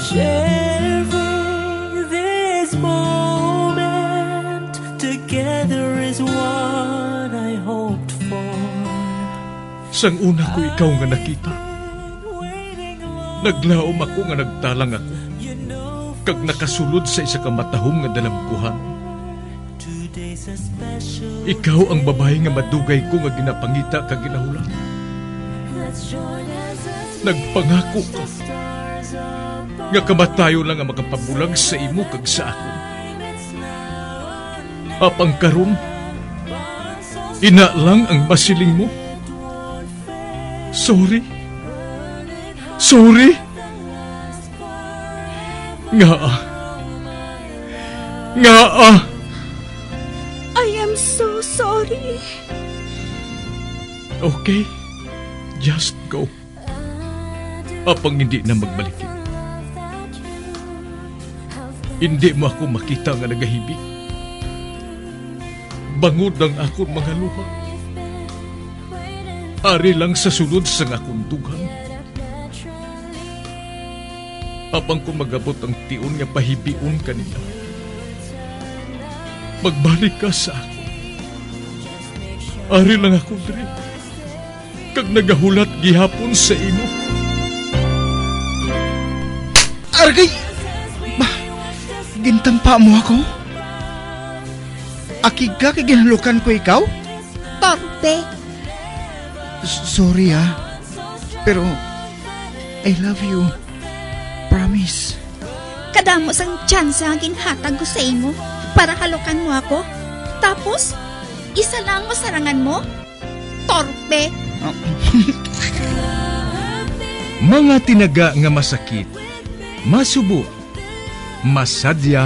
Sharing this moment together is what I hoped for. Sang una ko ikaw nga nakita, naglaom ako nga nagtalang ako, kag nakasulod sa isa ka matahom nga dalagkuhan. Ikaw ang babae nga madugay ko nga ginapangita kag ginahulan. Nagpangako ka nga kamatayo lang ang makapabulag sa imo kag sa ako. Apang karon, ina lang ang masiling mo. Sorry. Nga. I am so sorry. Okay, just go. Apang hindi na magbalikin. Hindi mo ako makita nga nagahibik. Bangod ang akong mga luha. Ari lang sa sulod sang akong dugang. Apang ko magabot ang tiun nga pahibiun kanila. Magbalik ka sa ako. Ari lang ako diri. Kag nagahulat gihapon sa imo. Argay! Gintampa mo ako? Akig ka kay ginalukan ko ikaw? Torpe. Sorry pero I love you. Promise. Kadamos ang tsansa ang ginhatag ko sa imo para halukan mo ako. Tapos, isa lang masarangan mo? Torpe. Mga tinaga nga masakit, masubo, masadya,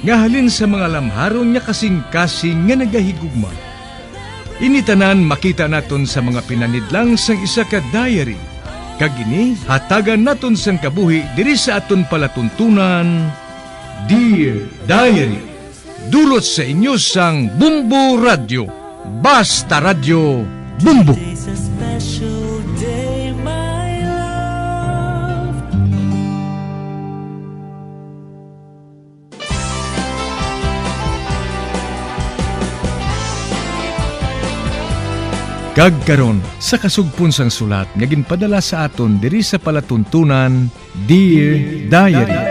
nga halin sa mga lamharon nga kasing-kasing nga nagahigugma. Initanan makita naton sa mga pinanidlang sang isa ka diary. Kagini, hatagan naton sang kabuhi diri sa aton palatuntunan. Dear Diary, dulot sa inyo sang Bumbo Radio. Basta Radio Bumbo. It's a special day, my love. Kagkaron sa kasugpon sang sulat nga ginpadala sa aton diri sa palatuntunan, Dear Diary.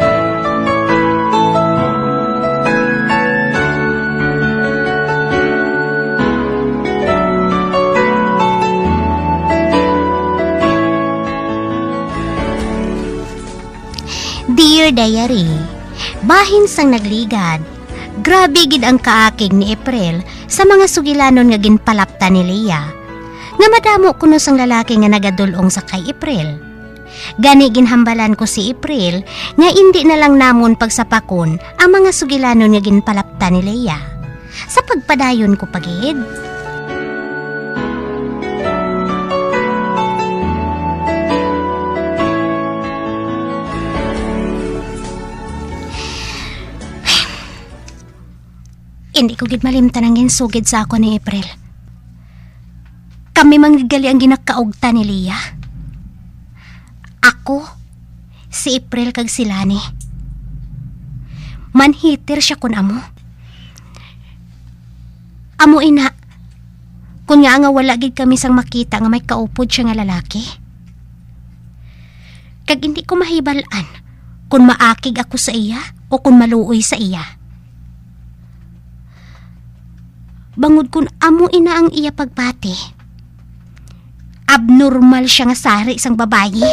Dear Diary, bahin sang nagligad. Grabe gid ang kaakig ni April sa mga sugilanon nga ginpalapta ni Leah. Nga madamo kuno sang lalaki nga nagadulong sa kay April. Gani ginhambalan ko si April nga hindi na lang namon pagsapakon ang mga sugilanon nga ginpalapta ni Leah. Sa pagpadayon ko pagid. Hindi ko gid malimtan ang ginsugid sa ako ni April. Kami manggigali ang ginakaugta ni Leah. Ako, si April kag si Lani. Manhitir siya kun amo. Amo ina, kun nga wala gid kami sang makita nga may kaupod siya nga lalaki. Kag hindi ko mahibalan kung maakig ako sa iya o kung maluoy sa iya. Bangod kun amo ina ang iya pagpati. Abnormal siya nga sari isang babayi.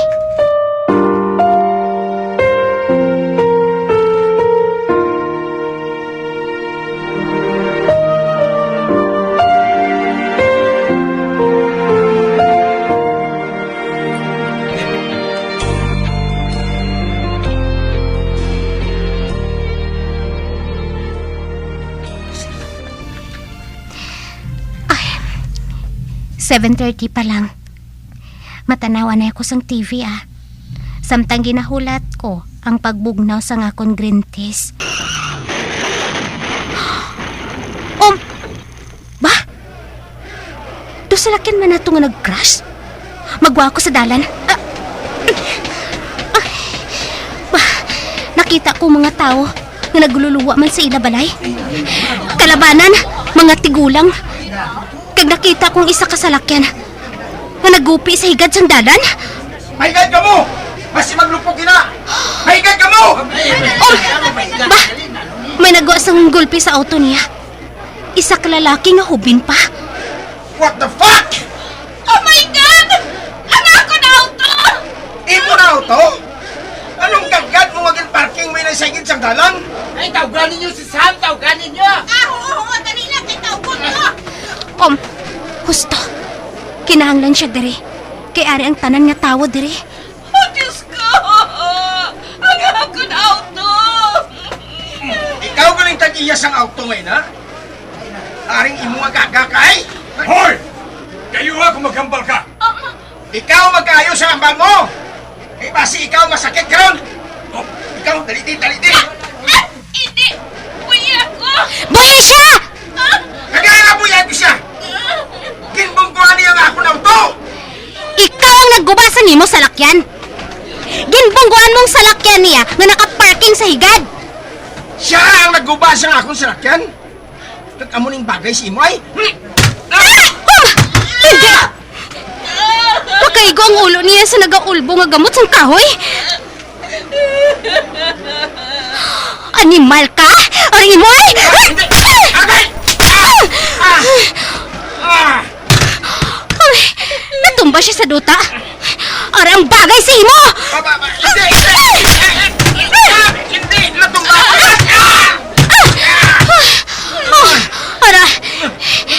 Ay, 7:30 pa lang. Matanawa na ako sang TV Samtang ginahulat ko ang pagbugnaw sang akong green teas. Ba? Do sa lakin man nato nga nag-crash? Magwa ako sa dalan. nakita ko mga tao nga nagluluwa man sa ila balay. Kalabanan, mga tigulang. Kag nakita kong isa kasalakyan nga nagupi sa higad sang dalan. Mahigad ka mo! Basi maglupok na! Mahigad ka mo! Ba, may nagawa sang gulpi sa auto niya. Isa ka lalaki nga hubin pa. What the fuck? Oh my God! Ano ako na auto? Imo na auto? Anong kagad mo maging parking may nasagid sa dalan? Ay, tawganin niyo si Sam! Tawganin niyo! Oo, dali lang kay tawgon mo. Husto. Kinahanglan siya diri. Kay ari ang tanan nga tawo diri. Oh, Diyos ko! Ang ako na auto! Ikaw galing tag-iyas ang auto ngayon, ha? Aring imo magagakay? Hoy! Kayo ha kung maghambal ka! Ikaw magkaayos sa ambal mo! Eh, basi ikaw masakit ka ron! Ikaw, dalitin! Hindi! Buwi ako! Buhay siya! Kagaya nga buyan ko siya! Ginbungkuhan niya nga ako ng auto! Ikaw ang naggubasan nimo sa lakyan. Ginbungguan mong salakyan niya nga nakaparking sa higad. Siya ang naggubas ang akong salakyan! Kag-amuning bagay si Imoy! Hindi! Makaigo ang ulo niya sa nagaulbo nga gamot sang kahoy. Animal ka? Ari Imoy? Agay! Ay, natumba siya sa duta. Ari ang bagay sa imo! Hindi! Natumba! Ara,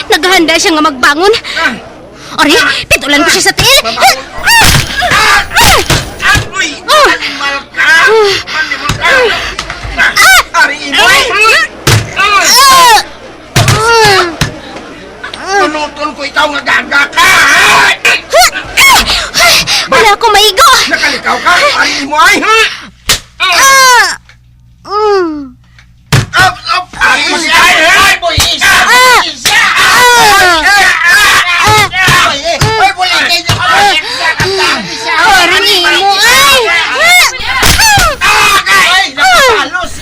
naghahanda siya nga magbangon. Ari, pitulan ko siya sa tiil. Uy! Animal ka! Animal ka! Ari Imoy! Tunutun ko ikaw nga gaga ka! Wala akong maigo. Nakalikaw ka! Ari Imoy! Ari Imoy! Boy, isa! Isa! Ay, bulitin niyo ka! Ari mo ay! Ay, nakapalos!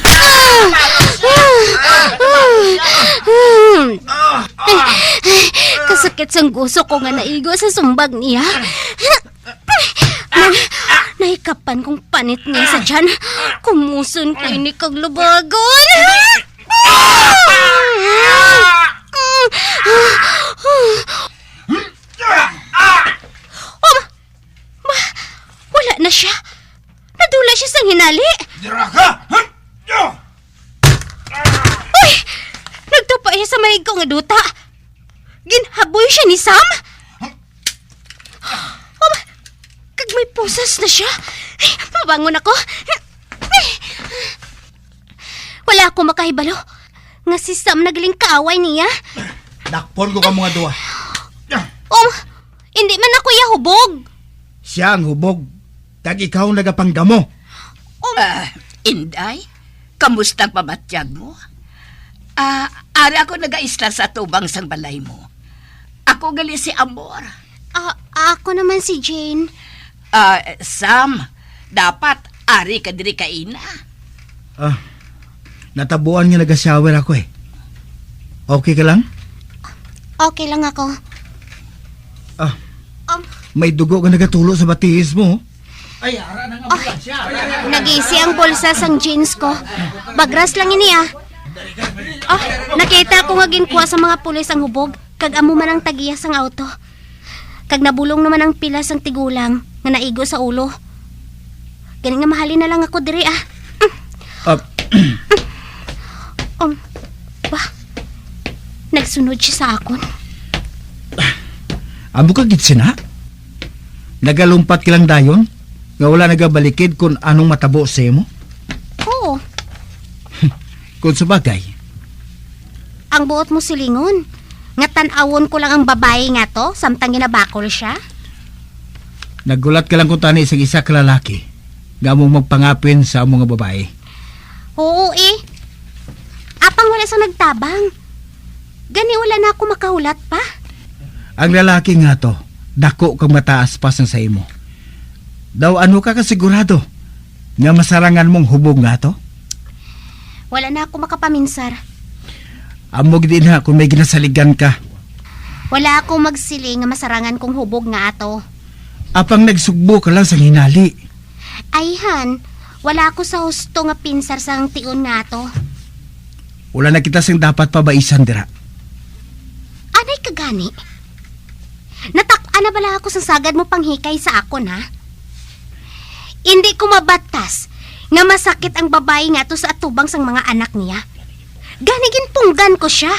Kasakit sang gusto ko nga naigo sa sumbag niya. Nahikapan kong panit niya sa tiyan. Kumuson ko ini kag lubagon. Wala na siya. Nadula siya sa hinali. Diraga! Uy! Nagtupa siya sa mahig ko nga duta. Ginhaboy siya ni Sam. Kag may pusas na siya. Ay, mabangon ako. Wala ako makahibalo. Nga si Sam nagaling kaaway niya. Dakpon ko ka mga duwa. Hindi man ako hubog. Siya ang hubog. Tag ikaw nagapanggamo. Inday, kamusta ang pamatyag mo? Ara ako nag-aisla sa tubang sang balay mo. Ako gali si Amor. Ako naman si Jane. Sam, dapat ari ka diri kaina. Natabuan nga nag-shower ako eh. Okay ka lang? Okay lang ako. May dugo ka nagatulo sa batiis mo. Ay, ara ng ambulansya! Nag-isi ang bulsa sang jeans ko. Bagras lang ini nakita ko nga ginkuha sa mga pulis ang hubog. Kag amo man ang tagiya sang auto. Kag nabulong naman ang pila sang tigulang nga naigo sa ulo. Gani nga mahalin na lang ako diri Nagsunod siya sa akon. Amo ka gitsina? Nagalumpat ka lang dayon? Nga wala nagabalikid kung anong matabo sa mo? Oo. Kung sabagay. Ang buot mo silingon. Nga tanawon ko lang ang babae nga to, samtang ginabakol siya. Nagulat ka lang kung tani isang isa ka lalaki. Nga mong magpangapin sa mga babae. Oo Apang wala sa nagtabang. Gani wala na ako makahulat pa. Ang lalaki nga to, dako kang mataas pa sa imo. Daw ano ka kasigurado nga masarangan mong hubog nga to? Wala na ako makapaminsar. Amog din ha kung may ginasaligan ka. Wala ako magsiling nga masarangan kong hubog nga ato. Apang nagsugbo ka lang sa hinali. Ay han, wala ako sa husto nga pinsar sang tion nga ato. Wala na kita sing dapat pabaisan dira. Anay ka gani? Natak-an na bala ako sa sagad mo panghikay sa akon ha? Hindi ko mabatas nga masakit ang babae nga to sa atubang sang mga anak niya. Ganigin punggan ko siya.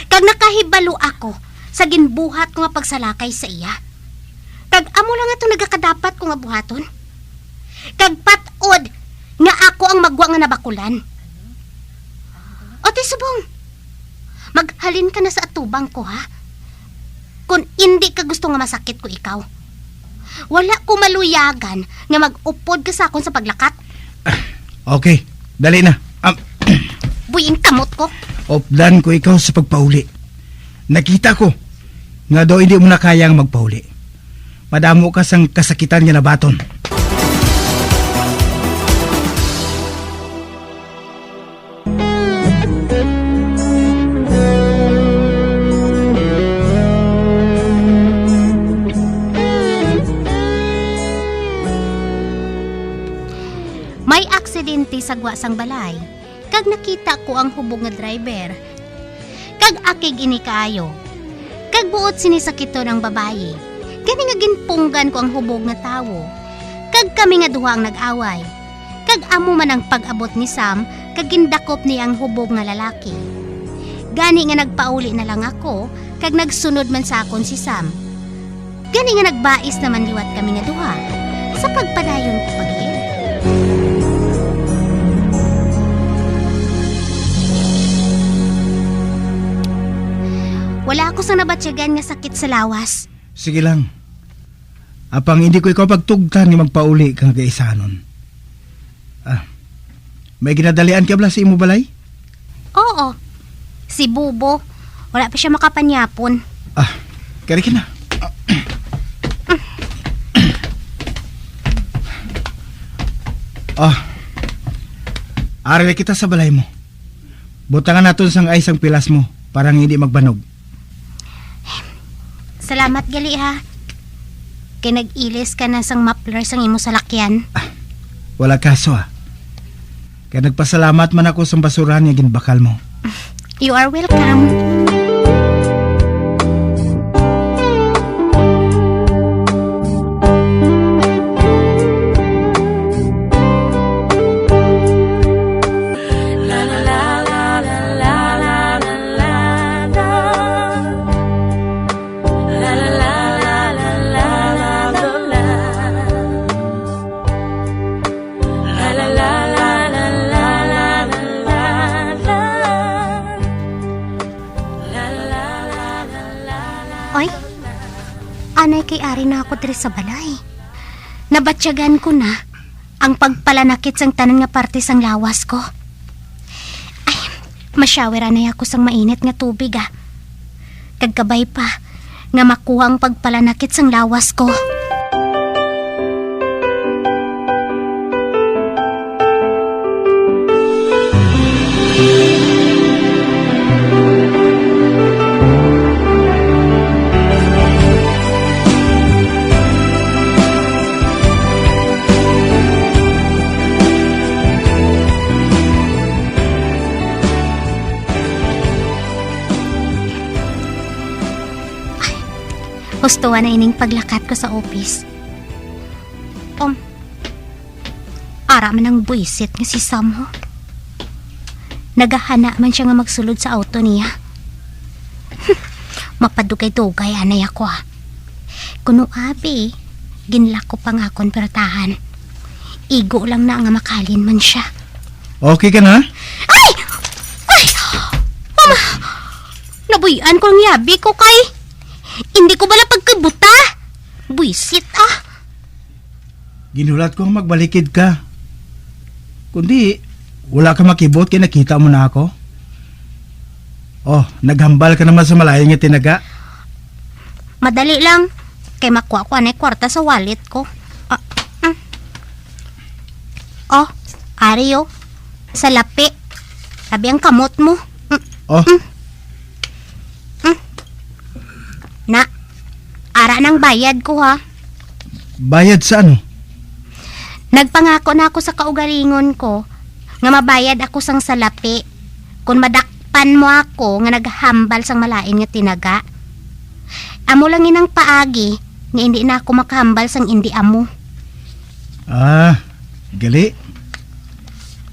Kag nakahibalo ako sa ginbuhat ko nga pagsalakay sa iya. Kag amo lang nga itong nagakadapat ko nga buhaton. Kag patod nga ako ang magwa nga nabakulan. O ti subong, maghalin ka na sa atubang ko ha. Kung hindi ka gusto nga masakit ko ikaw. Wala ko maluyagan nga mag-upod ka sa akon sa paglakat. Okay, dali na. Buying kamot ko. Opdan ko ikaw sa pagpauli. Nakita ko nga daw hindi mo na kayang magpauli. Madamo ka sang kasakitan nga nabaton. May aksidente sa guwasang balay. Kag nakita ko ang hubog nga driver. Kag akig ini kaayo. Kag buot sinisakito ng babaye. Gani nga ginpunggan ko ang hubog nga tawo. Kag kami nga duha ang nag-away. Kag amo man ang pag-abot ni Sam, kag gindakop niya ang hubog nga lalaki. Gani nga nagpauli na lang ako, kag nagsunod man sa akon si Sam. Gani nga nagbais naman liwat kami nga duha. Sa pagpadayon ko pag-iin. Wala ako sa nabatsyagan nga sakit sa lawas. Sige lang. Apang hindi ko ikaw pagtugtan nga magpauli kang kaisanon. May ginadalian ka bala sa imo balay? Oo. Si Bubo. Wala pa siya makapanyapon. Kari ka na. Ari na kita sa balay mo. Butangan naton sang ay sang pilas mo parang hindi magbanog. Salamat gali ha. Kay nag-ilis ka na sang muffler sang imo salakyan. Wala kaso Kaya nagpasalamat man ako sa basurahan nga ginbakal mo. You are welcome. Anay kay ari na ako diri sa balay. Nabatsyagan ko na ang pagpalanakit sang tanan nga parte sang lawas ko. Ay, masyawer anay ako sang mainit nga tubig Kagkabay pa nga makuha ang pagpalanakit sang lawas ko. Hustuan na ining paglakat ko sa office. Ara man ang buisit nga si Sam ho. Nagahana man siya nga magsulod sa auto niya. Mapadugay-dugay anay ako Kuno abi, ginlako pa nga akong pertahan. Igo lang na nga makalin man siya. Okay ka na? Ay! Mama! Nabuyan ko ang yabi ko kay... Hindi ko bala pagkabuta. Buisit Ginulat ko magbalikid ka. Kundi, wala ka makibot kaya nakita mo na ako. Naghambal ka naman sa malayang nga tinaga. Madali lang. Kay makuha ko anay kwarta sa wallet ko. Oh, Aryo. Sa lapi. Sabi ang kamot mo. Oh, Na, ara ng bayad ko ha. bayad sa ano? Nagpangako na ako sa kaugalingon ko nga mabayad ako sang salapi kung madakpan mo ako nga naghambal sang malain nga tinaga. Amo lang inang paagi nga hindi na ako makahambal sang indi amo. Ah, gali.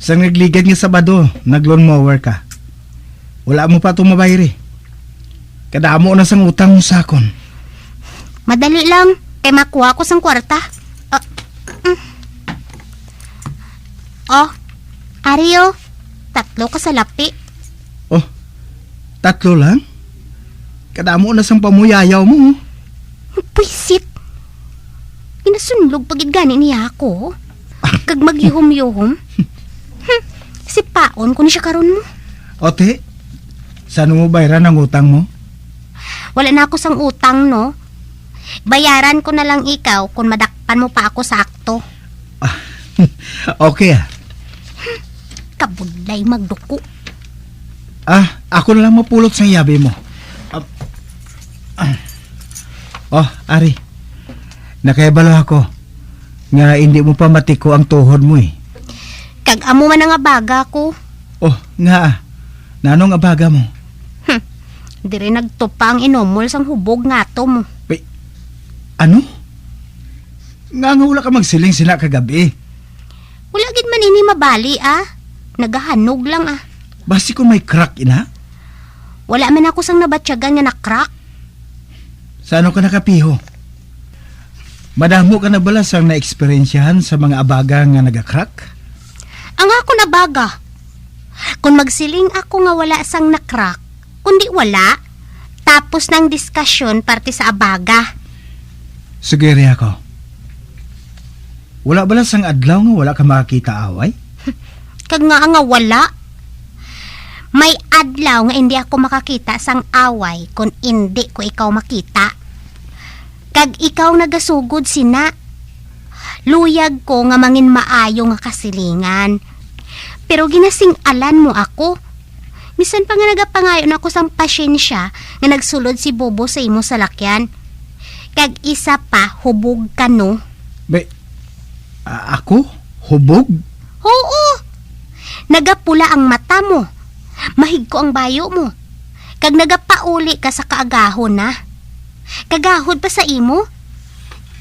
Sang nagligad nga Sabado, nag-lawn mower ka. Wala mo pa tumabayri. Kadamo na sang utang mo sakon. Madali lang kay makuha ko sang kwarta. Oh, Aryo, 3 ka sa lapi. Oh, 3 lang? Kadamo na sang pamuyayaw mo. Pwisit. Pinasunlog pagid gani niya ako. Kag magyuhom-yuhom. Si Paon kung siya karon mo. Ote, saan mo bayaran ang utang mo? Wala na ako sang utang, no? Bayaran ko na lang ikaw kung madakpan mo pa ako sakto. Okay ah. Kabudlay magduko. Ah, ako na lang mapulot sa yabi mo. Oh, Ari. Nakaibalo ako. Nga hindi mo pa matiko ang tuhod mo eh. Kag amo man ang abaga ko. Oh, nga ah. Nanong abaga mo? Diri nagtupa ang inomol sang hubog nga to mo. Ano? Nga wala ka magsiling sila kagabi. Wala gid man ini mabali ah. Nagahanog lang ah. Basi kung may crack ina? Wala man ako sang nabatsyagan nga nakrak. Sa ano ka nakapiho? Madamo ka na bala sang na-eksperyensyahan sa mga abaga nga nagakrak? Ang ako nabaga. Kung magsiling ako nga wala sang nakrak, kundi wala, tapos ng diskasyon parte sa abaga. Sugeri ako. Wala bala sang adlaw nga wala ka makakita away? Kag nga wala. May adlaw nga hindi ako makakita sang away kung hindi ko ikaw makita. Kag ikaw nagasugod sina. Luyag ko nga mangin maayo nga kasilingan. Pero ginasing alan mo ako. Misan pa nga nagapangayon ako sang pasyensya nga nagsulod si Bobo sa imo salakyan. Kag isa pa, hubog ka no. Ako? Hubog? Oo! Nagapula ang mata mo. Mahig ko ang bayo mo. Kag nagapauli ka sa kaagahon na. Kagahod pa sa imo?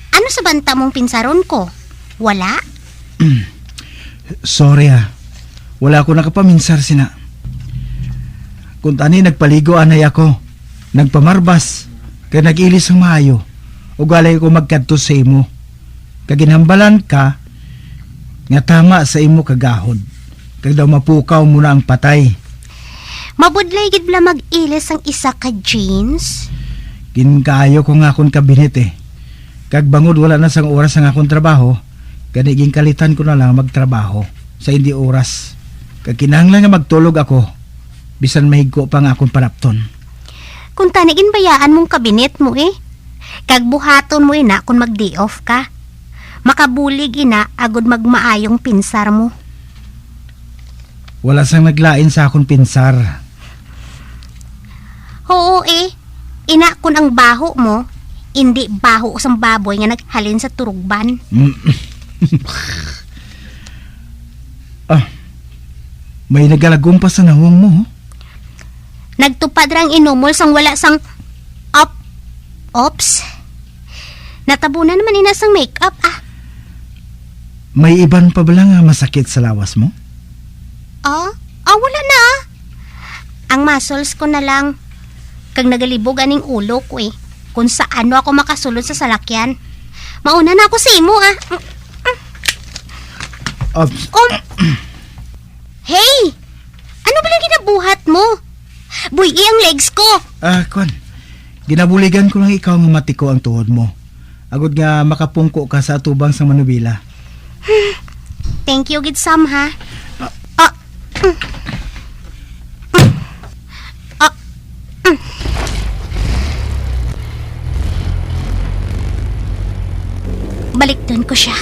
Ano sa banta mong pinsaron ko? Wala? Sorry ah. Wala ko nakapaminsar sina. Kung tani nagpaligo anay ako. Nagpamarbas. Kaya nag-ilis ang maayo. O galay ko magkadto sa imo. Kaginhambalan ka. Nga tama sa imo kagahod. Kag daw mapukaw mo na ang patay. Mabudlay gid bla mag-ilis ang isa ka jeans? Kinkayo ko nga akong kabinet eh. Kag bangod wala na sang oras ang akong trabaho. Kaniging kalitan ko na lang magtrabaho sa hindi oras. Kag kinahanglan nga magtulog ako. Bisan mahigko pa nga akong panapton. Kung tanigin bayaan mong kabinet mo eh. Kag buhaton mo ina kung mag-day off ka. Makabulig ina agud magmaayong pinsar mo. Wala sang naglain sa akong pinsar. Oo eh. Ina kun ang baho mo, hindi baho sang baboy nga naghalin sa turugban. May nagalagumpas sa nawong mo. Nagtupad rang inumol sang wala sang Ops. Natabunan naman ina sang makeup ah. May iban pa ba lang masakit sa lawas mo? Wala na. Ang muscles ko na lang. Kag nagalibog aning ulo ko eh. Kung saan ako makasulod sa salakyan. Mauna na ako sa imo ah. Hey! Ano ba lang ginabuhat mo? Buy ang legs ko. Kwan. Ginabuligan ko lang ikaw nga matiko ang tuhod mo. Agod nga makapungko ka sa atubang sa Manubila. Thank you, gid Sam, ha? Baliktan ko siya.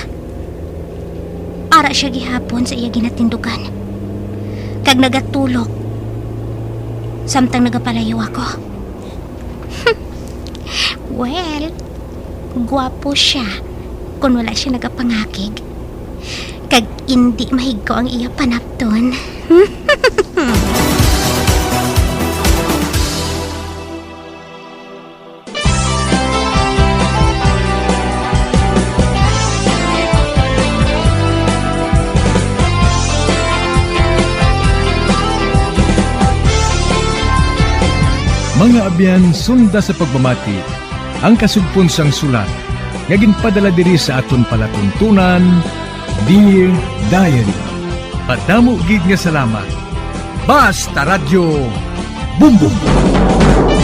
Ara siya gihapon sa iya ginatindugan. Kag nagatulog. Samtang nagapalayo ako. Well, gwapo siya kung wala siya nagapangakig. Kag hindi mahigko ang iya panapton. Mga abyan, sunda sa pagmamati, ang kasugpon sang sulat, nga ginpadala diri sa aton palatuntunan, Dear Diary. Padamo gid nga salamat. Basta Radio Bumbum!